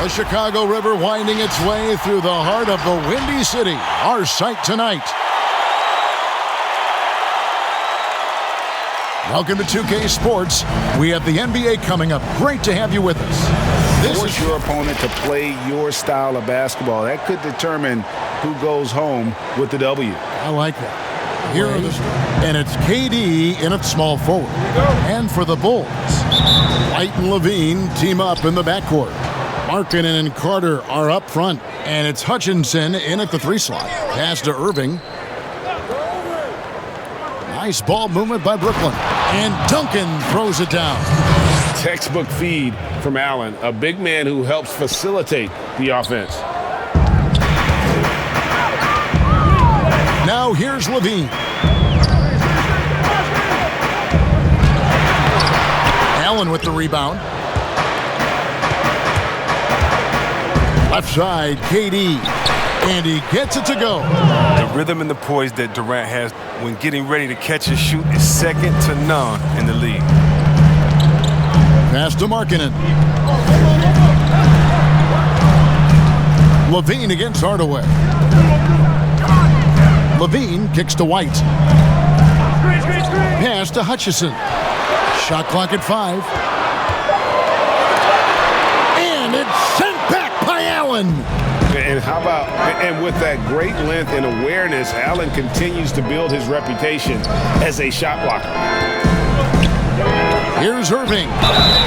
The Chicago River winding its way through the heart of the Windy City. Our sight tonight. Welcome to 2K Sports. We have the NBA coming up. Great to have you with us. Force your opponent to play your style of basketball. That could determine who goes home with the W. I like that. Here are the and it's KD in at small forward. And for the Bulls, White and Levine team up in the backcourt. Markkanen and Carter are up front. And it's Hutchinson in at the 3 slot. Pass to Irving. Nice ball movement by Brooklyn. And Duncan throws it down. Textbook feed from Allen, a big man who helps facilitate the offense. Now here's Levine. Allen with the rebound. Left side, KD. And he gets it to go. The rhythm and the poise that Durant has when getting ready to catch and shoot is second to none in the league. Pass to Markkanen. Levine against Hardaway. Levine kicks to White. Pass to Hutchison. Shot clock at 5. And it's sent back by Allen. And how about, and with that great length and awareness, Allen continues to build his reputation as a shot blocker. Here's Irving.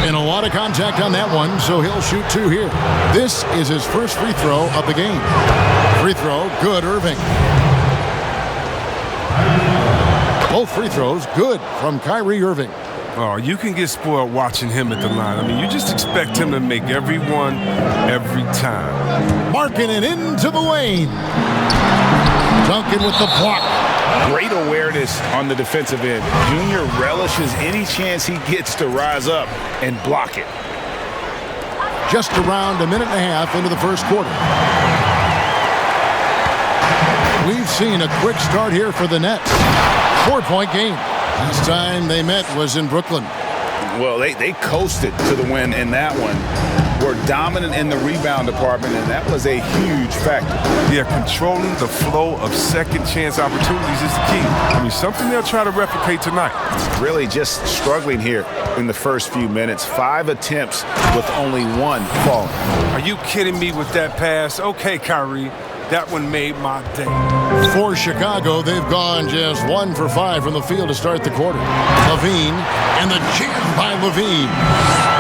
And a lot of contact on that one, so he'll shoot 2 here. This is his first free throw of the game. Free throw, good, Irving. Both free throws, good from Kyrie Irving. Oh, you can get spoiled watching him at the line. I mean, you just expect him to make every one, every time. Markkanen into the lane. Duncan with the block. Great awareness on the defensive end. Junior relishes any chance he gets to rise up and block it. Just around a minute and a half into the first quarter. We've seen a quick start here for the Nets. 4-point game. Last time they met was in Brooklyn. Well, they coasted to the win in that one. Were dominant in the rebound department, and that was a huge factor. Yeah, controlling the flow of second chance opportunities is the key. I mean, something they'll try to replicate tonight. Really just struggling here in the first few minutes. 5 attempts with only 1 falling. Are you kidding me with that pass? Okay, Kyrie. That one made my day. For Chicago, they've gone just 1 for 5 from the field to start the quarter. Levine, and the jam by Levine.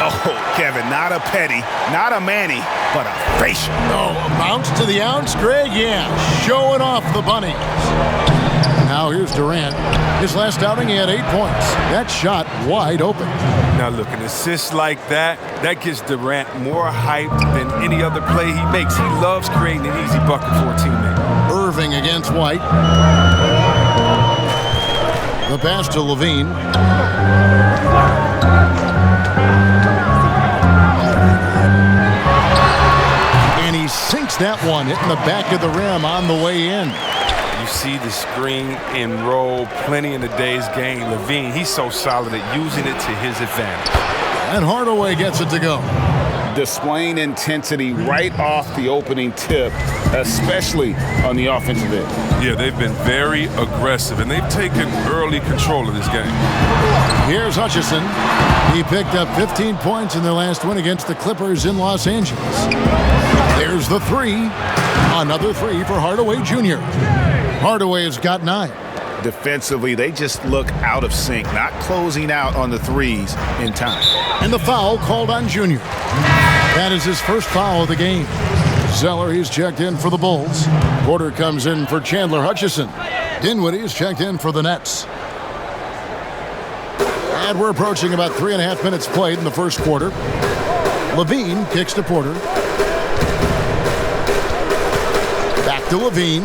Oh, Kevin, not a petty, not a Manny, but a facial. Oh, a bounce to the ounce, Greg? Yeah, showing off the bunnies. Now here's Durant. His last outing, he had 8 points. That shot wide open. Now look, an assist like that gets Durant more hyped than any other play he makes. He loves creating an easy bucket for a teammate. Irving against White. The pass to Levine. And he sinks that one, hitting the back of the rim on the way in. You see the screen and roll plenty in today's game. Levine, he's so solid at using it to his advantage. And Hardaway gets it to go. Displaying intensity right off the opening tip, especially on the offensive end. Yeah, they've been very aggressive, and they've taken early control of this game. Here's Hutchison. He picked up 15 points in their last win against the Clippers in Los Angeles. There's the 3. Another 3 for Hardaway Jr. Hardaway has got 9. Defensively, they just look out of sync, not closing out on the threes in time. And the foul called on Jr. That is his first foul of the game. Zeller, he's checked in for the Bulls. Porter comes in for Chandler Hutchison. Dinwiddie's checked in for the Nets. And we're approaching about 3.5 minutes played in the first quarter. Levine kicks to Porter. Back to Levine.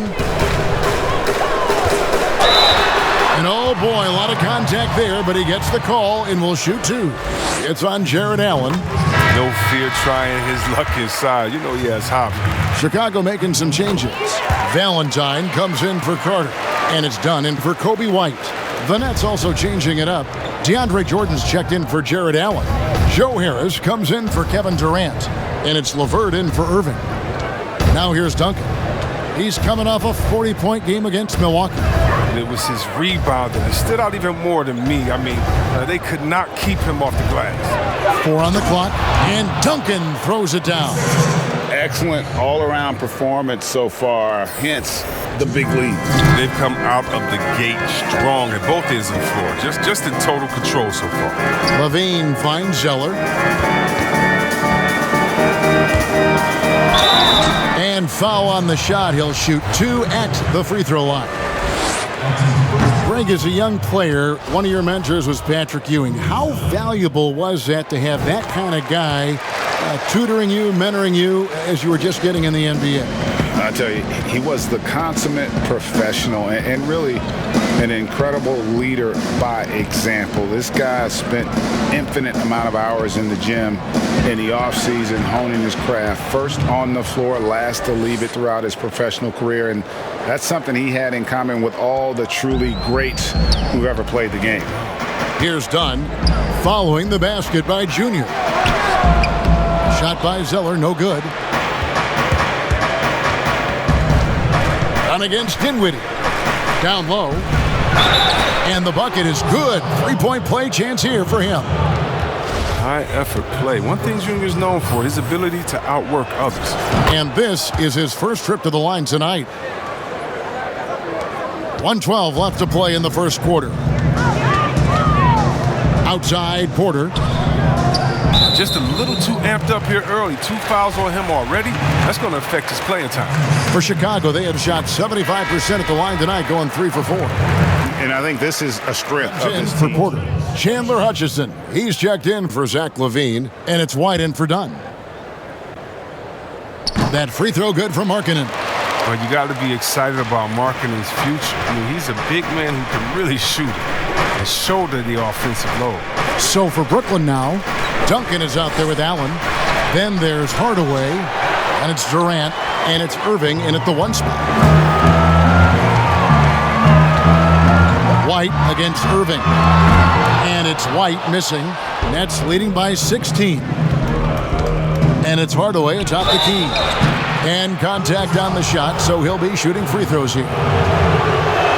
And oh boy, a lot of contact there, but he gets the call and will shoot 2. It's on Jared Allen. No fear trying his luck inside. You know he has hops. Chicago making some changes. Valentine comes in for Carter, and it's done in for Kobe White. The Nets also changing it up. DeAndre Jordan's checked in for Jared Allen. Joe Harris comes in for Kevin Durant. And it's LeVert in for Irving. Now here's Duncan. He's coming off a 40-point game against Milwaukee. It was his rebound that stood out even more than me. I mean, they could not keep him off the glass. 4 on the clock, and Duncan throws it down. Excellent all-around performance so far, hence the big lead. They've come out of the gate strong at both ends of the floor. Just in total control so far. Levine finds Zeller. And foul on the shot. He'll shoot 2 at the free throw line. Greg, as a young player, one of your mentors was Patrick Ewing. How valuable was that to have that kind of guy tutoring you, mentoring you as you were just getting in the NBA? I tell you, he was the consummate professional and really an incredible leader by example. This guy spent infinite amount of hours in the gym in the offseason honing his craft. First on the floor, last to leave it throughout his professional career. And that's something he had in common with all the truly greats who've ever played the game. Here's Dunn following the basket by Junior. Shot by Zeller, no good. Dunn against Dinwiddie. Down low. And the bucket is good. 3-point play chance here for him. High effort play. One thing Junior's known for, his ability to outwork others. And this is his first trip to the line tonight. 1:12 left to play in the first quarter. Outside, Porter. Just a little too amped up here early. 2 fouls on him already. That's going to affect his playing time. For Chicago, they have shot 75% at the line tonight, going 3 for 4. And I think this is a strength of In this for team. Porter. Chandler Hutchison. He's checked in for Zach LaVine, and it's White in for Dunn. That free throw good for Markkanen. Well, you got to be excited about Markkanen's future. I mean, he's a big man who can really shoot and shoulder the offensive load. So for Brooklyn now, Duncan is out there with Allen. Then there's Hardaway, and it's Durant, and it's Irving in at the 1 spot. White against Irving. And it's White missing. Nets leading by 16. And it's Hardaway atop the key. And contact on the shot, so he'll be shooting free throws here.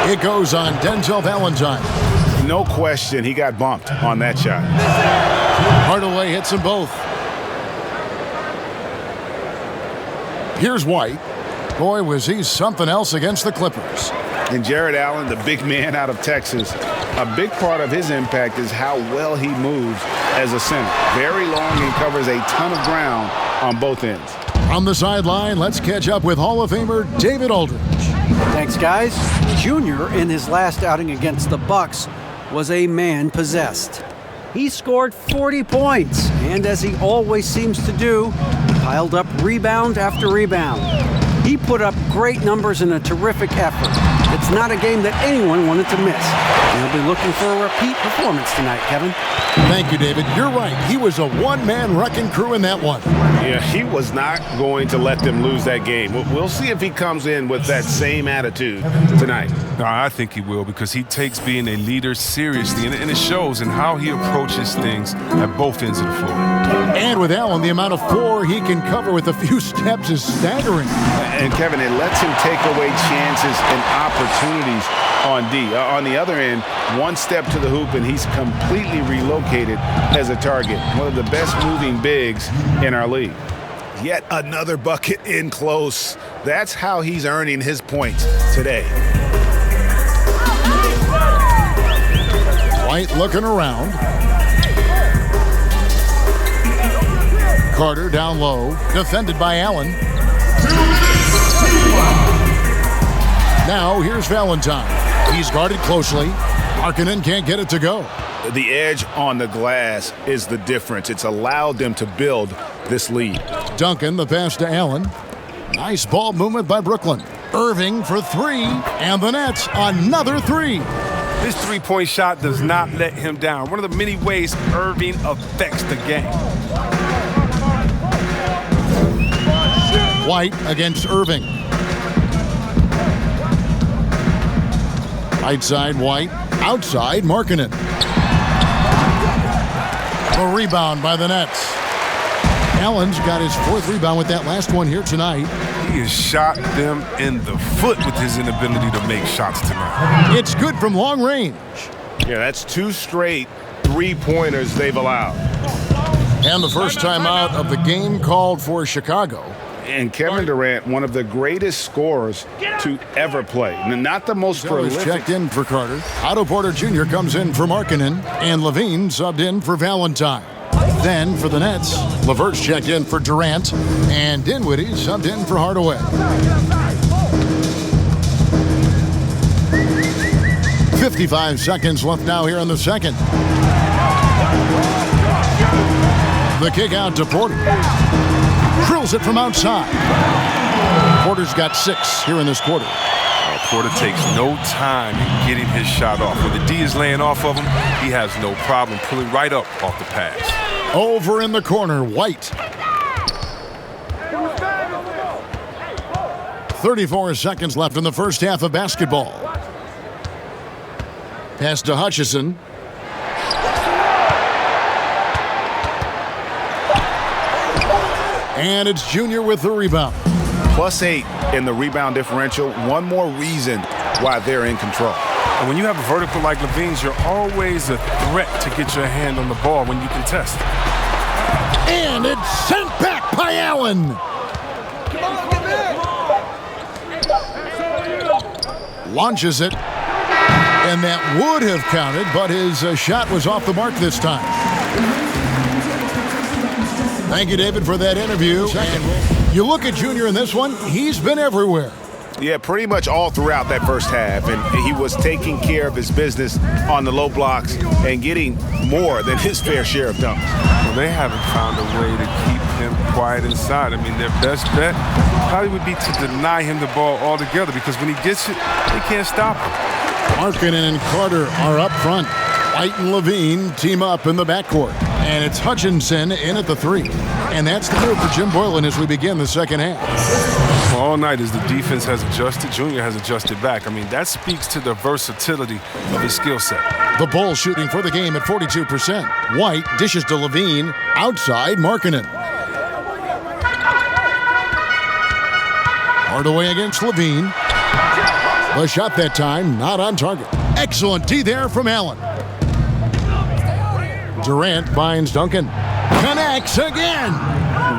It goes on Denzel Valentine. No question he got bumped on that shot. Hardaway hits them both. Here's White. Boy, was he something else against the Clippers. And Jared Allen, the big man out of Texas, a big part of his impact is how well he moves as a center. Very long and covers a ton of ground on both ends. On the sideline, let's catch up with Hall of Famer David Aldridge. Thanks, guys. Junior, in his last outing against the Bucks, was a man possessed. He scored 40 points, and as he always seems to do, piled up rebound after rebound. He put up great numbers in a terrific effort. It's not a game that anyone wanted to miss. And he'll be looking for a repeat performance tonight, Kevin. Thank you, David. You're right. He was a one-man wrecking crew in that one. Yeah, he was not going to let them lose that game. We'll see if he comes in with that same attitude tonight. No, I think he will, because he takes being a leader seriously, and it shows in how he approaches things at both ends of the floor. And with Allen, the amount of floor he can cover with a few steps is staggering. And Kevin, it lets him take away chances and opportunities on D. On the other end, one step to the hoop and he's completely relocated as a target. One of the best moving bigs in our league. Yet another bucket in close. That's how he's earning his points today. White looking around. Carter down low, defended by Allen. Now here's Valentine. He's guarded closely. Markkanen can't get it to go. The edge on the glass is the difference. It's allowed them to build this lead. Duncan, the pass to Allen. Nice ball movement by Brooklyn. Irving for 3, and the Nets another 3. His three-point shot does not let him down. One of the many ways Irving affects the game. White against Irving. Right side, White. Outside, Markkanen. A rebound by the Nets. Allen's got his 4th rebound with that last one here tonight. He has shot them in the foot with his inability to make shots tonight. It's good from long range. Yeah, that's 2 straight 3-pointers they've allowed. And the first time out of the game called for Chicago. And Kevin Durant, one of the greatest scorers to ever play. Not the most prolific. Checked in for Carter. Otto Porter Jr. comes in for Markkanen. And Levine subbed in for Valentine. Then for the Nets, LeVert's checked in for Durant. And Dinwiddie subbed in for Hardaway. 55 seconds left now here in the second. The kick out to Porter. Drills it from outside. Porter's got 6 here in this quarter. Porter takes no time in getting his shot off. When the D is laying off of him, he has no problem pulling right up off the pass. Over in the corner, White. 34 seconds left in the first half of basketball. Pass to Hutchison. And it's Junior with the rebound. +8 in the rebound differential. One more reason why they're in control. And when you have a vertical like Levine's, you're always a threat to get your hand on the ball when you contest. And it's sent back by Allen. Launches it. And that would have counted, but his shot was off the mark this time. Thank you, David, for that interview. And you look at Junior in this one, he's been everywhere. Yeah, pretty much all throughout that first half. And he was taking care of his business on the low blocks and getting more than his fair share of dunks. Well, they haven't found a way to keep him quiet inside. I mean, their best bet probably would be to deny him the ball altogether, because when he gets it, they can't stop him. Markkanen and Carter are up front. White and Levine team up in the backcourt. And it's Hutchinson in at the 3. And that's the move for Jim Boylan as we begin the second half. Well, all night as the defense has adjusted, Junior has adjusted back. I mean, that speaks to the versatility of his skill set. The Bulls shooting for the game at 42%. White dishes to Levine. Outside, Markkanen. Hardaway against Levine. The shot that time, not on target. Excellent D there from Allen. Durant finds Duncan. Connects again.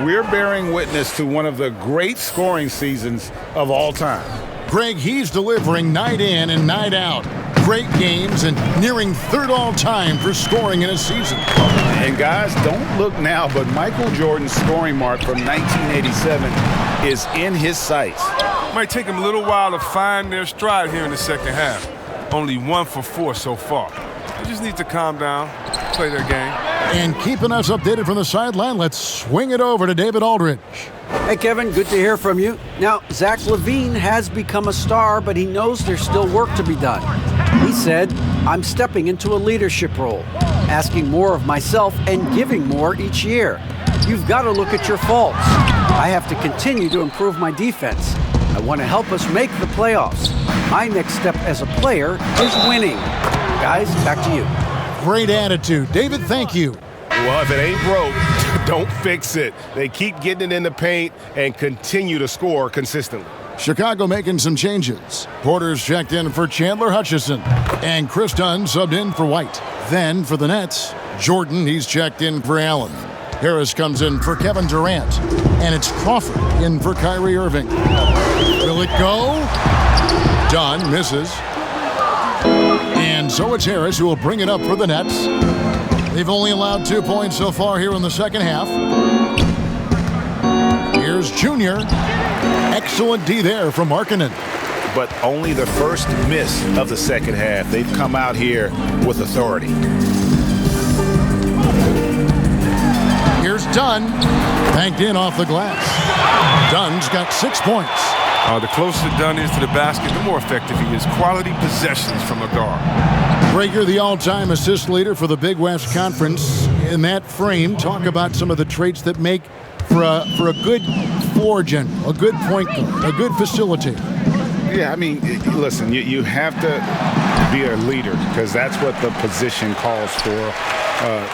We're bearing witness to one of the great scoring seasons of all time. Greg, he's delivering night in and night out. Great games and nearing 3rd all-time for scoring in a season. And guys, don't look now, but Michael Jordan's scoring mark from 1987 is in his sights. Might take them a little while to find their stride here in the second half. Only 1 for 4 so far. They just need to calm down, play their game. And keeping us updated from the sideline, let's swing it over to David Aldridge. Hey, Kevin, good to hear from you. Now, Zach LaVine has become a star, but he knows there's still work to be done. He said, I'm stepping into a leadership role, asking more of myself and giving more each year. You've got to look at your faults. I have to continue to improve my defense. I want to help us make the playoffs. My next step as a player is winning. Guys, back to you. Great attitude. David, thank you. Well, if it ain't broke, don't fix it. They keep getting it in the paint and continue to score consistently. Chicago making some changes. Porter's checked in for Chandler Hutchison. And Chris Dunn subbed in for White. Then for the Nets, Jordan, he's checked in for Allen. Harris comes in for Kevin Durant. And it's Crawford in for Kyrie Irving. Will it go? Dunn misses. And so it's Harris who will bring it up for the Nets. They've only allowed 2 points so far here in the second half. Here's Junior. Excellent D there from Markkanen. But only the first miss of the second half. They've come out here with authority. Here's Dunn. Banked in off the glass. Dunn's got 6 points. The closer Dunn is to the basket, the more effective he is. Quality possessions from a guard. Breaker, the all-time assist leader for the Big West Conference. In that frame, talk about some of the traits that make for a good floor general, a good point guard, a good facilitator. Yeah, I mean, listen, you have to be a leader because that's what the position calls for.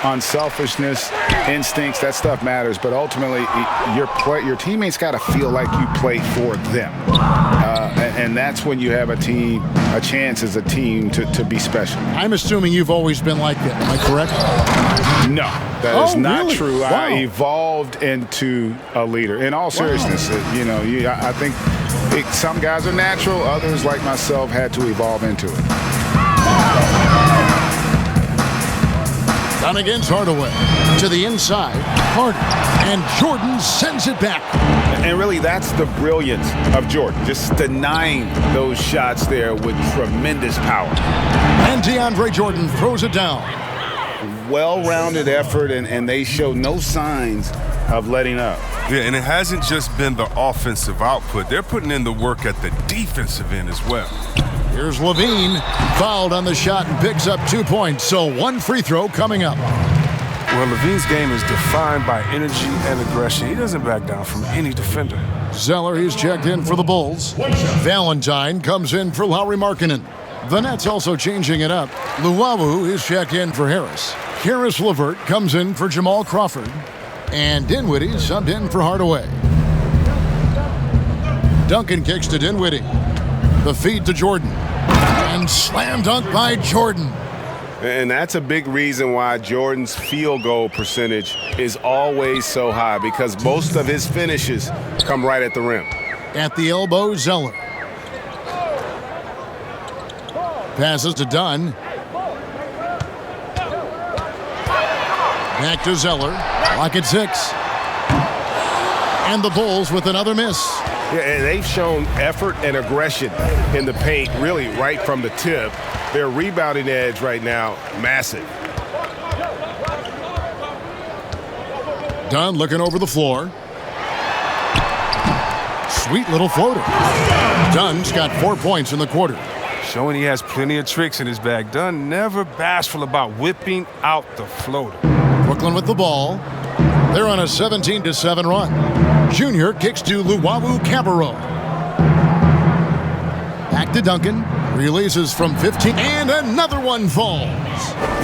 unselfishness, instincts, that stuff matters. But ultimately, your teammates got to feel like you play for them. And that's when you have a chance as a team to be special. I'm assuming you've always been like that. Am I correct? No, that is not really? true. Wow. I evolved into a leader. In all seriousness, I think some guys are natural. Others, like myself, had to evolve into it. Down against Hardaway. To the inside. Harden. And Jordan sends it back. And really, that's the brilliance of Jordan, just denying those shots there with tremendous power. And DeAndre Jordan throws it down. Well-rounded effort, and they show no signs of letting up. Yeah, and it hasn't just been the offensive output. They're putting in the work at the defensive end as well. Here's Levine, fouled on the shot and picks up 2 points. So one free throw coming up. Well, Levine's game is defined by energy and aggression. He doesn't back down from any defender. Zeller, he's checked in for the Bulls. Valentine comes in for Lauri Markkanen. The Nets also changing it up. Luwawu is checked in for Harris. Karis LeVert comes in for Jamal Crawford. And Dinwiddie subbed in for Hardaway. Duncan kicks to Dinwiddie. The feed to Jordan. And slam dunk by Jordan. And that's a big reason why Jordan's field goal percentage is always so high, because most of his finishes come right at the rim. At the elbow, Zeller. Passes to Dunn. Back to Zeller. Lock at 6. And the Bulls with another miss. Yeah, and they've shown effort and aggression in the paint, really right from the tip. Their rebounding edge right now, massive. Dunn looking over the floor. Sweet little floater. Dunn's got 4 points in the quarter. Showing he has plenty of tricks in his bag. Dunn never bashful about whipping out the floater. Brooklyn with the ball. They're on a 17-7 run. Junior kicks to Luwawu Cabarro. Back to Duncan. Releases from 15. And another one falls.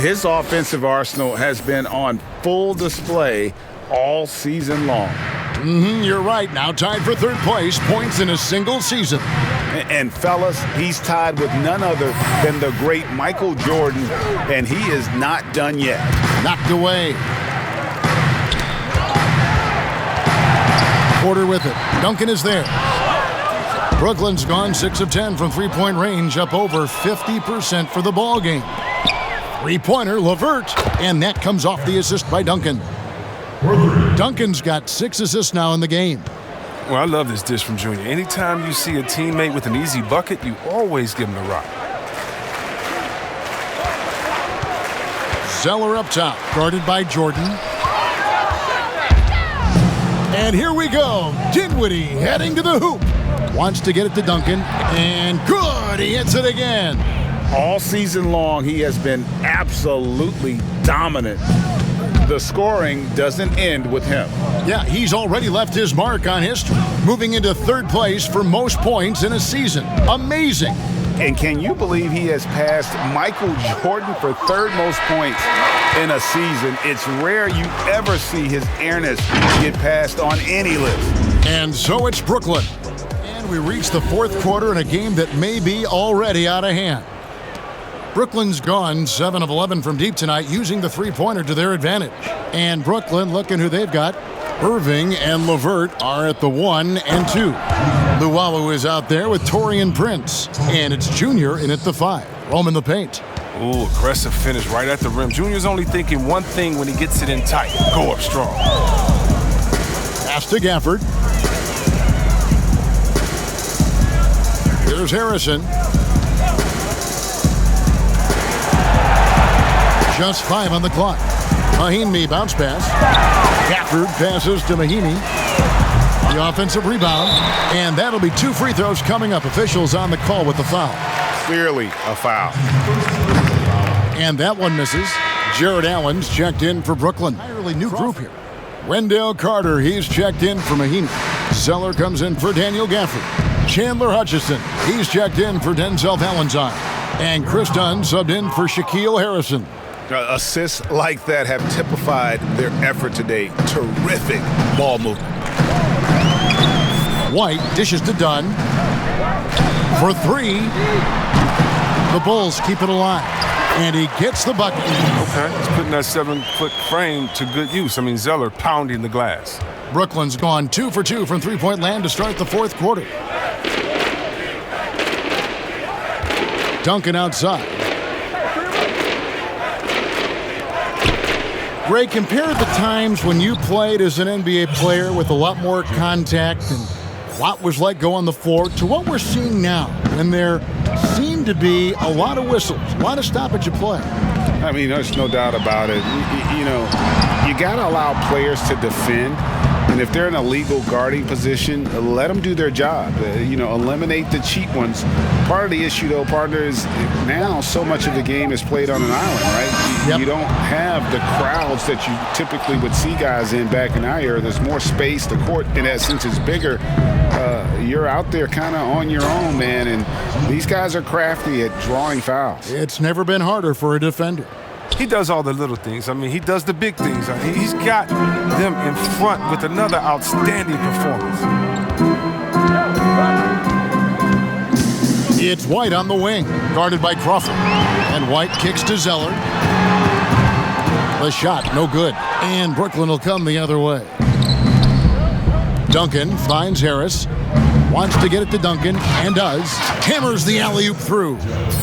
His offensive arsenal has been on full display all season long. You're right. Now tied for third place. Points in a single season. And fellas, he's tied with none other than the great Michael Jordan, and he is not done yet. Knocked away. Porter with it. Duncan is there. Brooklyn's gone 6 of 10 from three-point range, up over 50% for the ball game. Three-pointer, LeVert, and that comes off the assist by Duncan. Duncan's got 6 assists now in the game. Well, I love this dish from Junior. Anytime you see a teammate with an easy bucket, you always give him the rock. Zeller up top, guarded by Jordan. And here we go. Dinwiddie heading to the hoop. Wants to get it to Duncan. And good, he hits it again. All season long, he has been absolutely dominant. The scoring doesn't end with him. Yeah, he's already left his mark on history, moving into third place for most points in a season. Amazing. And can you believe he has passed Michael Jordan for third most points in a season? It's rare you ever see his airness get passed on any list. And so it's Brooklyn. And we reach the fourth quarter in a game that may be already out of hand. Brooklyn's gone 7 of 11 from deep tonight, using the three-pointer to their advantage. And Brooklyn, looking who they've got. Irving and LeVert are at the 1 and 2. Luwawu is out there with Taurean Prince. And it's Junior in at the 5. Roaming the paint. Ooh, aggressive finish right at the rim. Junior's only thinking one thing when he gets it in tight. Go up strong. Pass to Gafford. Here's Harrison. Just 5 on the clock. Mahinmi bounce pass. Gafford passes to Mahinmi. The offensive rebound. And that'll be 2 free throws coming up. Officials on the call with the foul. Clearly a foul. And that one misses. Jared Allen's checked in for Brooklyn. Entirely new group here. Wendell Carter, he's checked in for Mahinmi. Zeller comes in for Daniel Gafford. Chandler Hutchison, he's checked in for Denzel Valentine. And Chris Dunn subbed in for Shaquille Harrison. Assists like that have typified their effort today. Terrific ball movement. White dishes to Dunn for three. The Bulls keep it alive, and he gets the bucket. Okay, he's putting that 7-foot frame to good use. I mean, Zeller pounding the glass. Brooklyn's gone 2 for 2 from three-point land to start the fourth quarter. Duncan outside. Ray, compare the times when you played as an NBA player with a lot more contact and what was let go on the floor to what we're seeing now, and there seem to be a lot of whistles, a lot of stoppage of play. I mean, there's no doubt about it. You know, you got to allow players to defend. And if they're in a legal guarding position, let them do their job. Eliminate the cheap ones. Part of the issue, though, partner, is now so much of the game is played on an island, right? Yep. You don't have the crowds that you typically would see guys in back in our era. There's more space. The court, in essence, is bigger. You're out there kind of on your own, man. And these guys are crafty at drawing fouls. It's never been harder for a defender. He does all the little things. I mean, he does the big things. He's got them in front with another outstanding performance. It's White on the wing, guarded by Crawford. And White kicks to Zeller. The shot, no good. And Brooklyn will come the other way. Duncan finds Harris. Wants to get it to Duncan, and does. Hammers the alley-oop through.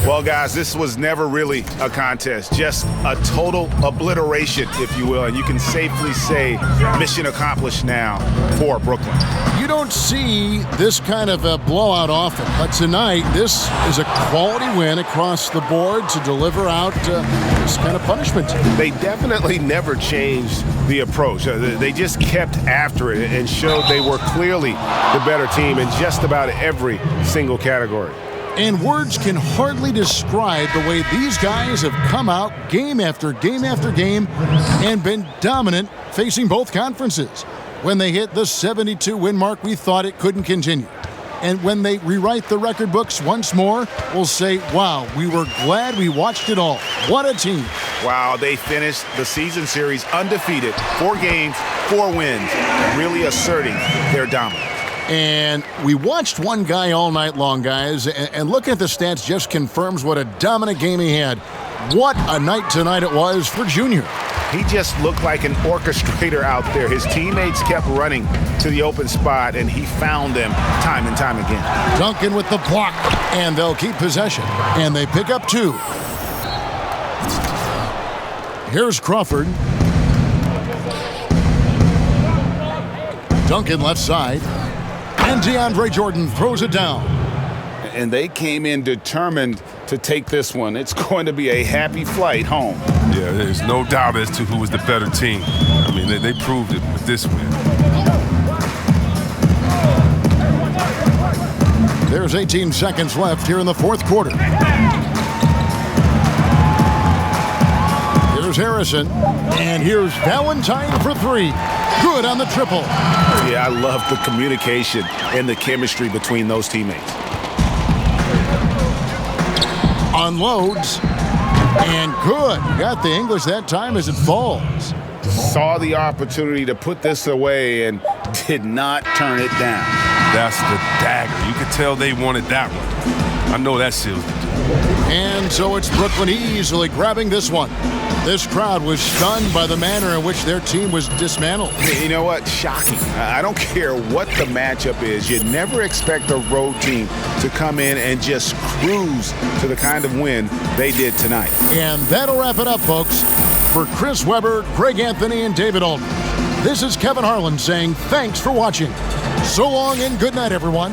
Well, guys, this was never really a contest. Just a total obliteration, if you will. And you can safely say mission accomplished now for Brooklyn. You don't see this kind of a blowout often, but tonight this is a quality win across the board to deliver out this kind of punishment. They definitely never changed the approach. They just kept after it and showed they were clearly the better team in just about every single category. And words can hardly describe the way these guys have come out game after game after game and been dominant facing both conferences. When they hit the 72-win mark, we thought it couldn't continue. And when they rewrite the record books once more, we'll say, wow, we were glad we watched it all. What a team. Wow, they finished the season series undefeated. 4 games, 4 wins, really asserting their dominance. And we watched one guy all night long, guys, and looking at the stats just confirms what a dominant game he had. What a night tonight it was for Junior. He just looked like an orchestrator out there. His teammates kept running to the open spot, and he found them time and time again. Duncan with the block, and they'll keep possession. And they pick up 2. Here's Crawford. Duncan left side. And DeAndre Jordan throws it down. And they came in determined to take this one. It's going to be a happy flight home. Yeah, there's no doubt as to who was the better team. I mean, they proved it with this win. There's 18 seconds left here in the fourth quarter. Here's Harrison. And here's Valentine for 3. Good on the triple. Yeah, I love the communication and the chemistry between those teammates. Unloads. And good. Got the English that time as it falls. Saw the opportunity to put this away and did not turn it down. That's the dagger. You could tell they wanted that one. I know that seals the deal. And so it's Brooklyn easily grabbing this one. This crowd was stunned by the manner in which their team was dismantled. You know what? Shocking. I don't care what the matchup is. You never expect a road team to come in and just cruise to the kind of win they did tonight. And that'll wrap it up, folks. For Chris Webber, Greg Anthony, and David Aldridge, this is Kevin Harlan saying thanks for watching. So long and good night, everyone.